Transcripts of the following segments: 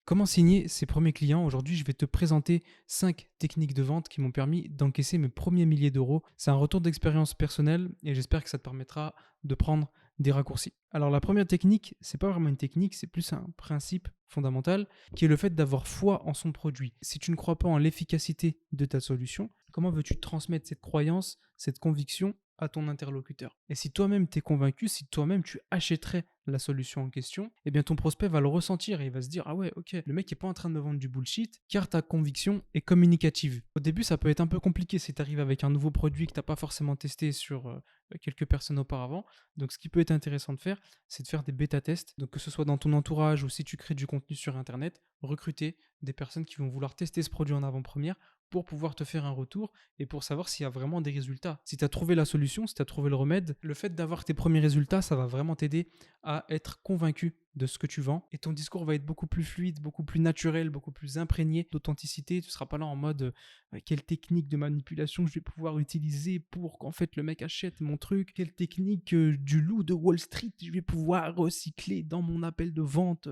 Comment signer ses premiers clients? Aujourd'hui, je vais te présenter 5 techniques de vente qui m'ont permis d'encaisser mes premiers milliers d'euros. C'est un retour d'expérience personnelle et j'espère que ça te permettra de prendre des raccourcis. Alors la première technique, c'est pas vraiment une technique, c'est plus un principe fondamental qui est le fait d'avoir foi en son produit. Si tu ne crois pas en l'efficacité de ta solution, comment veux-tu transmettre cette croyance, cette conviction à ton interlocuteur? Et si toi-même tu es convaincu, si toi-même tu achèterais la solution en question, eh bien ton prospect va le ressentir et il va se dire ah ouais, ok, le mec est pas en train de me vendre du bullshit car ta conviction est communicative. Au début, ça peut être un peu compliqué si tu arrives avec un nouveau produit que tu n'as pas forcément testé sur quelques personnes auparavant. Donc ce qui peut être intéressant de faire, c'est de faire des bêta-tests. Donc que ce soit dans ton entourage ou si tu crées du contenu sur internet, recruter des personnes qui vont vouloir tester ce produit en avant-première pour pouvoir te faire un retour et pour savoir s'il y a vraiment des résultats. Si tu as trouvé la solution, si tu as trouvé le remède, le fait d'avoir tes premiers résultats, ça va vraiment t'aider à être convaincu de ce que tu vends et ton discours va être beaucoup plus fluide, beaucoup plus naturel, beaucoup plus imprégné d'authenticité. Tu ne seras pas là en mode quelle technique de manipulation je vais pouvoir utiliser pour qu'en fait le mec achète mon truc, quelle technique du loup de Wall Street je vais pouvoir recycler dans mon appel de vente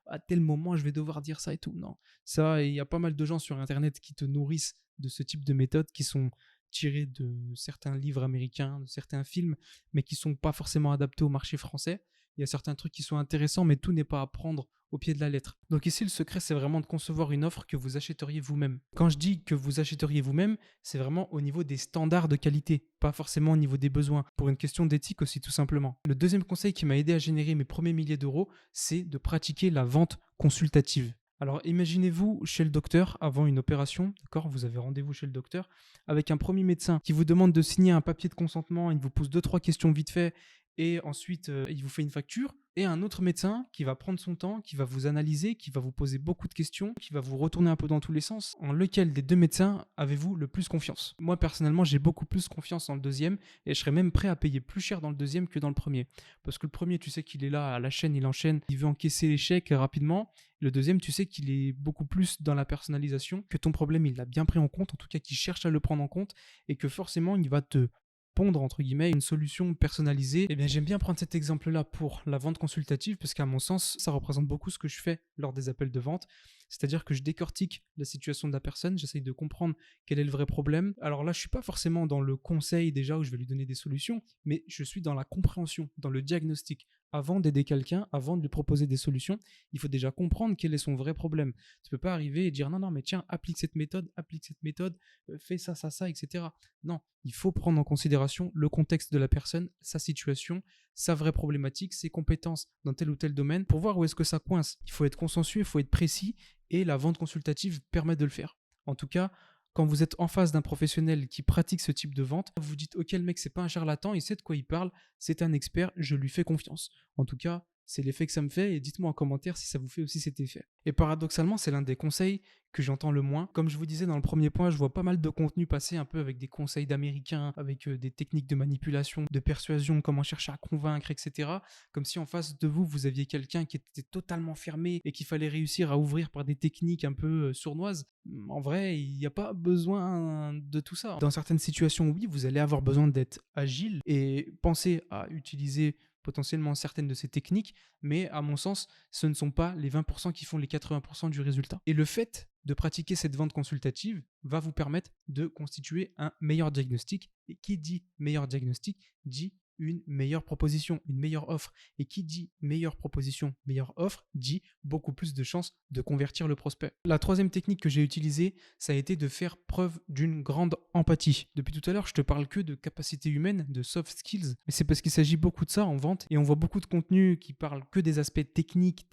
à tel moment je vais devoir dire ça et tout. Non, ça, il y a pas mal de gens sur internet qui te nourrissent de ce type de méthodes qui sont tirées de certains livres américains, de certains films, mais qui sont pas forcément adaptés au marché français. Il y a certains trucs qui sont intéressants, mais tout n'est pas à prendre au pied de la lettre. Donc ici, le secret, c'est vraiment de concevoir une offre que vous achèteriez vous-même. Quand je dis que vous achèteriez vous-même, c'est vraiment au niveau des standards de qualité, pas forcément au niveau des besoins, pour une question d'éthique aussi tout simplement. Le deuxième conseil qui m'a aidé à générer mes premiers milliers d'euros, c'est de pratiquer la vente consultative. Alors imaginez-vous chez le docteur avant une opération, d'accord? Vous avez rendez-vous chez le docteur avec un premier médecin qui vous demande de signer un papier de consentement, il vous pose deux trois questions vite fait et ensuite il vous fait une facture. Et un autre médecin qui va prendre son temps, qui va vous analyser, qui va vous poser beaucoup de questions, qui va vous retourner un peu dans tous les sens. En lequel des deux médecins avez-vous le plus confiance? Moi personnellement, j'ai beaucoup plus confiance dans le deuxième et je serais même prêt à payer plus cher dans le deuxième que dans le premier. Parce que le premier, tu sais qu'il est là à la chaîne, il enchaîne, il veut encaisser l'échec rapidement. Le deuxième, tu sais qu'il est beaucoup plus dans la personnalisation, que ton problème, il l'a bien pris en compte, en tout cas qu'il cherche à le prendre en compte, et que forcément, il va te pondre, entre guillemets, une solution personnalisée. Eh bien, j'aime bien prendre cet exemple-là pour la vente consultative, parce qu'à mon sens, ça représente beaucoup ce que je fais lors des appels de vente. C'est-à-dire que je décortique la situation de la personne, j'essaye de comprendre quel est le vrai problème. Alors là, je suis pas forcément dans le conseil déjà où je vais lui donner des solutions, mais je suis dans la compréhension, dans le diagnostic. Avant d'aider quelqu'un, avant de lui proposer des solutions, il faut déjà comprendre quel est son vrai problème. Tu peux pas arriver et dire non, non, mais tiens, applique cette méthode, fais ça, ça, etc. Non, il faut prendre en considération le contexte de la personne, sa situation, sa vraie problématique, ses compétences dans tel ou tel domaine pour voir où est-ce que ça coince. Il faut être consensueux, il faut être précis et la vente consultative permet de le faire. En tout cas, quand vous êtes en face d'un professionnel qui pratique ce type de vente, vous dites ok, le mec c'est pas un charlatan, il sait de quoi il parle, c'est un expert, je lui fais confiance. En tout cas, c'est l'effet que ça me fait et dites-moi en commentaire si ça vous fait aussi cet effet. Et paradoxalement, c'est l'un des conseils que j'entends le moins. Comme je vous disais dans le premier point, je vois pas mal de contenu passer un peu avec des conseils d'américains, avec des techniques de manipulation, de persuasion, comment chercher à convaincre, etc. Comme si en face de vous, vous aviez quelqu'un qui était totalement fermé et qu'il fallait réussir à ouvrir par des techniques un peu sournoises. En vrai, il n'y a pas besoin de tout ça. Dans certaines situations, oui, vous allez avoir besoin d'être agile et penser à utiliser potentiellement certaines de ces techniques, mais à mon sens, ce ne sont pas les 20% qui font les 80% du résultat. Et le fait de pratiquer cette vente consultative va vous permettre de constituer un meilleur diagnostic. Et qui dit meilleur diagnostic dit une meilleure proposition, une meilleure offre. Et qui dit meilleure proposition, meilleure offre, dit beaucoup plus de chances de convertir le prospect. La troisième technique que j'ai utilisée, ça a été de faire preuve d'une grande empathie. Depuis tout à l'heure, je te parle que de capacité humaine, de soft skills, mais c'est parce qu'il s'agit beaucoup de ça en vente et on voit beaucoup de contenu qui parle que des aspects techniques,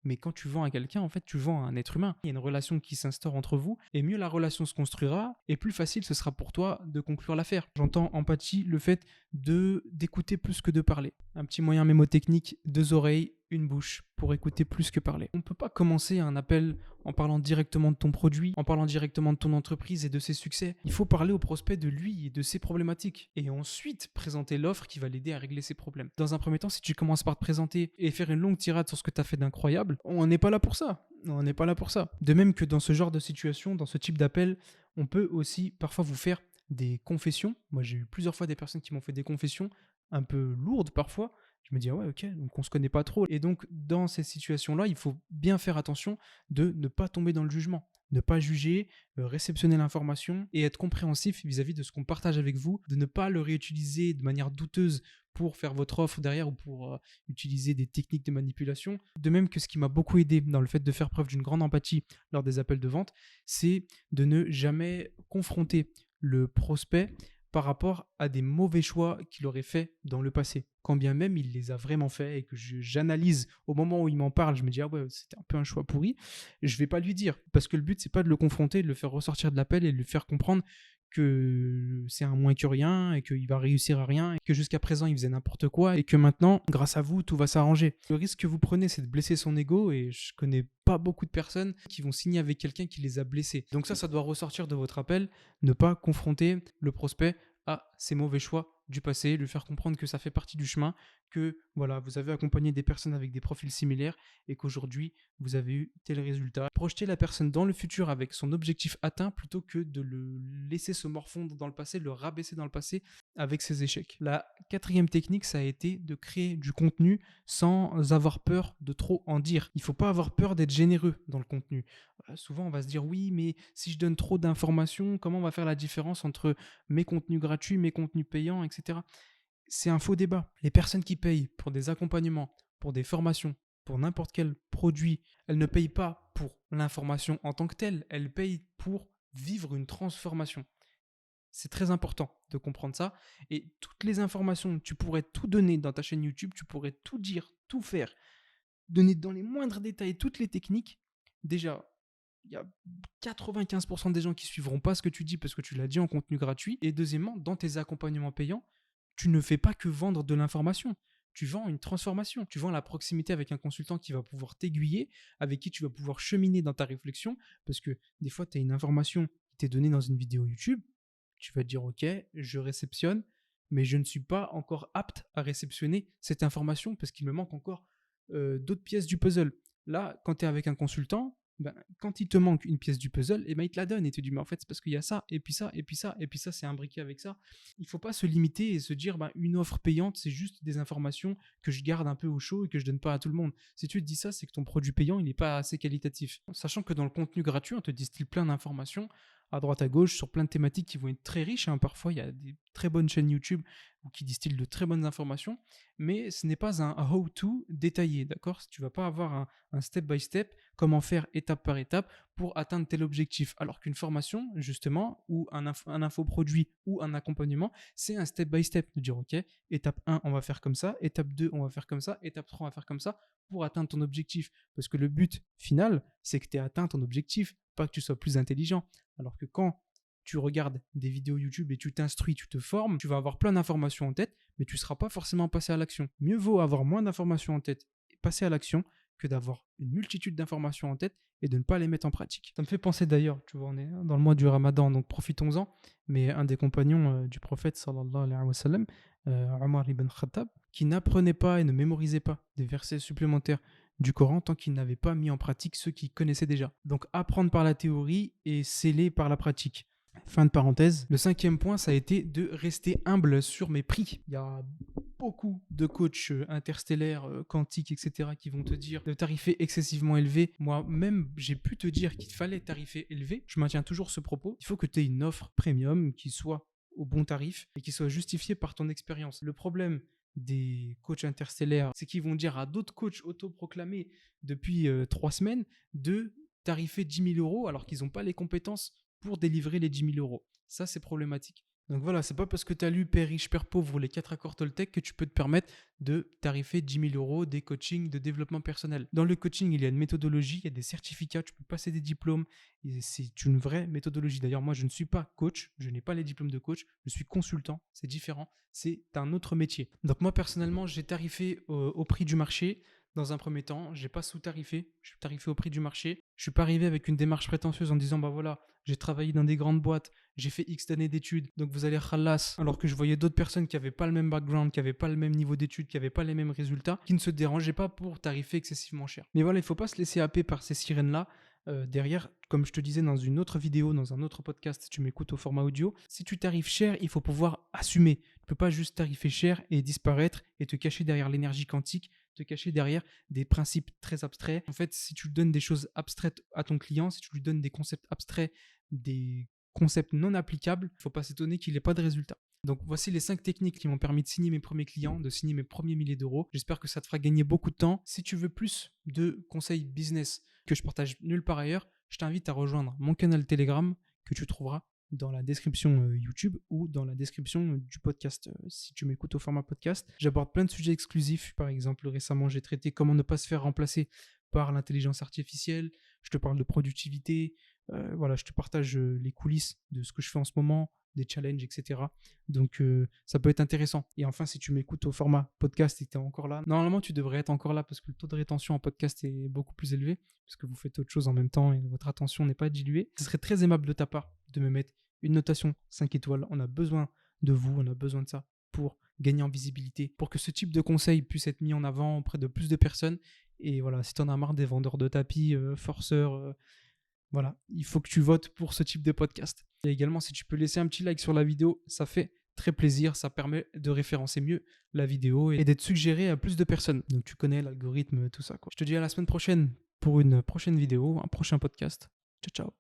mais quand tu vends à quelqu'un, en fait, tu vends à un être humain. Il y a une relation qui s'instaure entre vous et mieux la relation se construira et plus facile ce sera pour toi de conclure l'affaire. J'entends empathie, le fait d'écouter plus que de parler. Un petit moyen mémotechnique, deux oreilles, une bouche pour écouter plus que parler. On ne peut pas commencer un appel en parlant directement de ton produit, en parlant directement de ton entreprise et de ses succès. Il faut parler au prospect de lui et de ses problématiques et ensuite présenter l'offre qui va l'aider à régler ses problèmes. Dans un premier temps, si tu commences par te présenter et faire une longue tirade sur ce que tu as fait d'incroyable, on n'est pas là pour ça. On n'est pas là pour ça. De même que dans ce genre de situation, dans ce type d'appel, on peut aussi parfois vous faire des confessions. Moi, j'ai eu plusieurs fois des personnes qui m'ont fait des confessions un peu lourdes parfois, Je me dis, ah ouais, ok, donc on se connaît pas trop. Et donc, dans ces situations-là, il faut bien faire attention de ne pas tomber dans le jugement, ne pas juger, réceptionner l'information et être compréhensif vis-à-vis de ce qu'on partage avec vous, de ne pas le réutiliser de manière douteuse pour faire votre offre derrière ou pour utiliser des techniques de manipulation. De même que ce qui m'a beaucoup aidé dans le fait de faire preuve d'une grande empathie lors des appels de vente, c'est de ne jamais confronter le prospect par rapport à des mauvais choix qu'il aurait fait dans le passé. Quand bien même il les a vraiment faits et que j'analyse au moment où il m'en parle, je me dis ah ouais, c'était un peu un choix pourri, je vais pas lui dire parce que le but c'est pas de le confronter, de le faire ressortir de l'appel et de lui faire comprendre que c'est un moins que rien et qu'il va réussir à rien et que jusqu'à présent il faisait n'importe quoi et que maintenant grâce à vous tout va s'arranger. Le risque que vous prenez c'est de blesser son ego et je connais pas beaucoup de personnes qui vont signer avec quelqu'un qui les a blessés. Donc ça doit ressortir de votre appel, ne pas confronter le prospect à ses mauvais choix du passé, lui faire comprendre que ça fait partie du chemin, que voilà, vous avez accompagné des personnes avec des profils similaires et qu'aujourd'hui vous avez eu tel résultat. Projeter la personne dans le futur avec son objectif atteint plutôt que de le laisser se morfondre dans le passé, de le rabaisser dans le passé avec ses échecs. La quatrième technique, ça a été de créer du contenu sans avoir peur de trop en dire. Il ne faut pas avoir peur d'être généreux dans le contenu. Souvent, on va se dire oui, mais si je donne trop d'informations, comment on va faire la différence entre mes contenus gratuits, mes contenus payants, etc. C'est un faux débat. Les personnes qui payent pour des accompagnements, pour des formations, pour n'importe quel produit, elles ne payent pas pour l'information en tant que telle, elles payent pour vivre une transformation. C'est très important de comprendre ça. Et toutes les informations, tu pourrais tout donner dans ta chaîne YouTube, tu pourrais tout dire, tout faire, donner dans les moindres détails toutes les techniques. Déjà, il y a 95% des gens qui suivront pas ce que tu dis parce que tu l'as dit en contenu gratuit. Et deuxièmement, dans tes accompagnements payants, tu ne fais pas que vendre de l'information. Tu vends une transformation. Tu vends la proximité avec un consultant qui va pouvoir t'aiguiller, avec qui tu vas pouvoir cheminer dans ta réflexion. Parce que des fois, tu as une information qui t'est donnée dans une vidéo YouTube. Tu vas te dire, OK, je réceptionne, mais je ne suis pas encore apte à réceptionner cette information parce qu'il me manque encore d'autres pièces du puzzle. Là, quand tu es avec un consultant, ben, quand il te manque une pièce du puzzle, eh ben, il te la donne et te dit mais en fait c'est parce qu'il y a ça, et puis ça, et puis ça, et puis ça, c'est imbriqué avec ça. Il ne faut pas se limiter et se dire ben, une offre payante, c'est juste des informations que je garde un peu au chaud et que je donne pas à tout le monde. Si tu te dis ça, c'est que ton produit payant, il n'est pas assez qualitatif. Sachant que dans le contenu gratuit, on te distille plein d'informations à droite à gauche sur plein de thématiques qui vont être très riches. Hein. Parfois, il y a des très bonnes chaînes YouTube qui distillent de très bonnes informations, mais ce n'est pas un how-to détaillé, d'accord? Tu vas pas avoir un step by step, comment faire étape par étape pour atteindre tel objectif. Alors qu'une formation, justement, ou un infoproduit ou un accompagnement, c'est un step by step, de dire, ok, étape 1, on va faire comme ça, étape 2, on va faire comme ça, étape 3, on va faire comme ça, pour atteindre ton objectif. Parce que le but final, c'est que tu aies atteint ton objectif, pas que tu sois plus intelligent. Alors que quand tu regardes des vidéos YouTube et tu t'instruis, tu te formes, tu vas avoir plein d'informations en tête, mais tu ne seras pas forcément passé à l'action. Mieux vaut avoir moins d'informations en tête et passer à l'action que d'avoir une multitude d'informations en tête et de ne pas les mettre en pratique. Ça me fait penser d'ailleurs, tu vois, on est dans le mois du Ramadan, donc profitons-en, mais un des compagnons du prophète, sallallahu alayhi wa sallam, Omar ibn Khattab, qui n'apprenait pas et ne mémorisait pas des versets supplémentaires du Coran tant qu'il n'avait pas mis en pratique ceux qu'il connaissait déjà. Donc apprendre par la théorie et sceller par la pratique. Fin de parenthèse. Le 5e point, ça a été de rester humble sur mes prix. Il y a beaucoup de coachs interstellaires, quantiques, etc. qui vont te dire de tarifer excessivement élevé. Moi-même, j'ai pu te dire qu'il fallait tarifer élevé. Je maintiens toujours ce propos. Il faut que tu aies une offre premium qui soit au bon tarif et qui soit justifiée par ton expérience. Le problème des coachs interstellaires, c'est qu'ils vont dire à d'autres coachs autoproclamés depuis 3 semaines de tarifer 10 000 euros alors qu'ils n'ont pas les compétences pour délivrer les 10 000 euros. Ça, c'est problématique. Donc voilà, c'est pas parce que tu as lu Père riche, Père pauvre ou les 4 accords Toltec que tu peux te permettre de tarifer 10 000 euros des coachings de développement personnel. Dans le coaching, il y a une méthodologie, il y a des certificats, tu peux passer des diplômes. Et c'est une vraie méthodologie. D'ailleurs, moi, je ne suis pas coach, je n'ai pas les diplômes de coach, je suis consultant, c'est différent, c'est un autre métier. Donc moi, personnellement, j'ai tarifé au prix du marché. Dans un premier temps, je n'ai pas sous-tarifé, je suis tarifé au prix du marché. Je ne suis pas arrivé avec une démarche prétentieuse en disant bah voilà, j'ai travaillé dans des grandes boîtes, j'ai fait X d'années d'études, donc vous allez khalas. Alors que je voyais d'autres personnes qui n'avaient pas le même background, qui n'avaient pas le même niveau d'études, qui n'avaient pas les mêmes résultats, qui ne se dérangeaient pas pour tarifer excessivement cher. Mais voilà, il ne faut pas se laisser happer par ces sirènes-là. derrière, comme je te disais dans une autre vidéo, dans un autre podcast, si tu m'écoutes au format audio, si tu tarifes cher, il faut pouvoir assumer. Tu ne peux pas juste tarifer cher et disparaître et te cacher derrière l'énergie quantique, te cacher derrière des principes très abstraits. En fait, si tu lui donnes des choses abstraites à ton client, si tu lui donnes des concepts abstraits, des concepts non applicables, il ne faut pas s'étonner qu'il n'ait pas de résultat. Donc voici les 5 techniques qui m'ont permis de signer mes premiers clients, de signer mes premiers milliers d'euros. J'espère que ça te fera gagner beaucoup de temps. Si tu veux plus de conseils business que je partage nulle part ailleurs, je t'invite à rejoindre mon canal Telegram que tu trouveras dans la description YouTube ou dans la description du podcast si tu m'écoutes au format podcast. J'aborde plein de sujets exclusifs. Par exemple, récemment, j'ai traité comment ne pas se faire remplacer par l'intelligence artificielle. Je te parle de productivité. Voilà, je te partage les coulisses de ce que je fais en ce moment, des challenges, etc. Donc, ça peut être intéressant. Et enfin, si tu m'écoutes au format podcast et que tu es encore là, normalement, tu devrais être encore là parce que le taux de rétention en podcast est beaucoup plus élevé, parce que vous faites autre chose en même temps et votre attention n'est pas diluée. Ce serait très aimable de ta part de me mettre une notation 5 étoiles. On a besoin de vous, on a besoin de ça pour gagner en visibilité, pour que ce type de conseil puisse être mis en avant auprès de plus de personnes. Et voilà, si tu en as marre des vendeurs de tapis, forceurs, voilà, il faut que tu votes pour ce type de podcast. Et également, si tu peux laisser un petit like sur la vidéo, ça fait très plaisir, ça permet de référencer mieux la vidéo et d'être suggéré à plus de personnes. Donc tu connais l'algorithme, tout ça, quoi. Je te dis à la semaine prochaine pour une prochaine vidéo, un prochain podcast. Ciao, ciao.